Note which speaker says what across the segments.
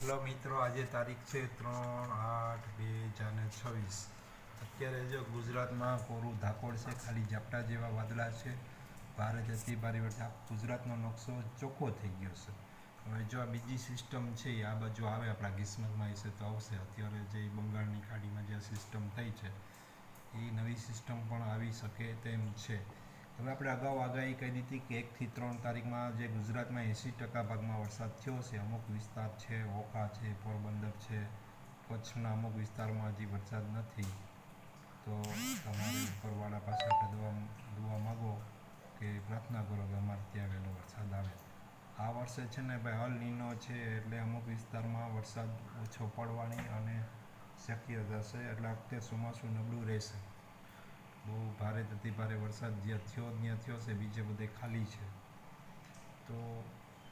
Speaker 1: Hello મિત્રો, આજે તારીખ છે 3/8/2026. અત્યારે જો ગુજરાતમાં કોરું ધાકોડ છે, ખાલી ઝાપટા જેવા વાદળા છે. ભારેથી અતિ ભારે વરસાદ. ગુજરાતનો નકશો ચોખ્ખો થઈ ગયો છે. હવે જો આ બીજી સિસ્ટમ છે આ બાજુ આવે આપણા કિસ્મતમાં હશે તો આવશે. અત્યારે જે બંગાળની ખાડીમાં જે સિસ્ટમ થઈ છે એ નવી સિસ્ટમ પણ આવી શકે તેમ છે. હવે આપણે અગાઉ આગાહી કરી હતી કે 1 થી 3 તારીખમાં જે ગુજરાતમાં 80% ભાગમાં વરસાદ થયો છે. અમુક વિસ્તાર છે, ઓખા છે, પોરબંદર છે, કચ્છના અમુક વિસ્તારમાં હજી વરસાદ નથી. તો તમારે ઉપરવાળા પાસે આપણે દુઆ માગો કે પ્રાર્થના કરો કે અમારે ત્યાં વહેલો વરસાદ આવે. આ વર્ષે છે ને ભાઈ અલ નીનો છે, એટલે અમુક વિસ્તારમાં વરસાદ ઓછો પડવાની અને શક્યતા છે. એટલે વખતે ચોમાસું નબળું રહેશે. બહુ ભારે અતિ ભારે વરસાદ જ્યાં થયો છે, બીજે બધે ખાલી છે. તો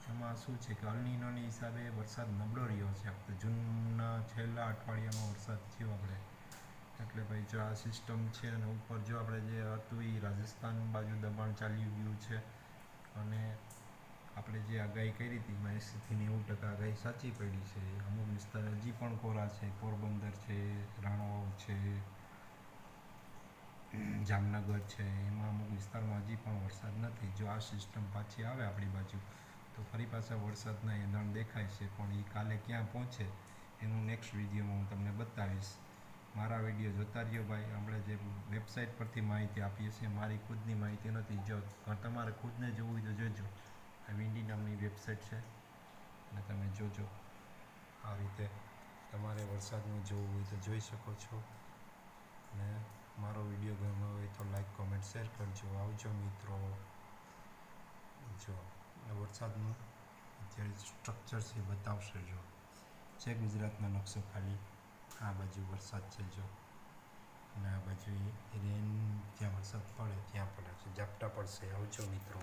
Speaker 1: એમાં શું છે કે અલ નીનોની હિસાબે વરસાદ નબળો રહ્યો છે. આપણે જૂનના છેલ્લા અઠવાડિયામાં વરસાદ થયો આપણે. એટલે ભાઈ જો આ સિસ્ટમ છે અને ઉપર જો આપણે જે હતું એ રાજસ્થાન બાજુ દબાણ ચાલી ગયું છે. અને આપણે જે આગાહી કરી હતી એમાં 80થી 90% આગાહી સાચી પડી છે. અમુક વિસ્તાર હજી પણ કોરા છે. પોરબંદર છે, રાણાવાવ છે, જામનગર છે, એમાં અમુક વિસ્તારમાં હજી પણ વરસાદ નથી. જો આ સિસ્ટમ પાછી આવે આપણી બાજુ તો ફરી પાછા વરસાદના એંધાણ દેખાય છે. પણ એ કાલે ક્યાં પહોંચે એનું નેક્સ્ટ વિડીયોમાં હું તમને બતાવીશ. મારા વિડીયો જોતા રહ્યો ભાઈ. આપણે જે વેબસાઇટ પરથી માહિતી આપીએ છીએ, મારી ખુદની માહિતી નથી. જો તમારે ખુદને જોવું હોય તો જોજો. આ વિન્ડી નામની વેબસાઇટ છે અને તમે જોજો. આ રીતે તમારે વરસાદનું જોવું હોય તો જોઈ શકો છો. અને મારો વિડીયો ગમ્યો હોય તો લાઈક, કોમેન્ટ, શેર કરજો. આવજો મિત્રો. જો વરસાદનું અત્યારે સ્ટ્રક્ચર છે બતાવશે. જો છે ગુજરાતનો નકશો, ખાલી આ બાજુ વરસાદ છે જો, અને આ બાજુ રેન જ્યાં વરસાદ પડે ત્યાં પડે છે. ઝાપટા પડશે. આવજો મિત્રો.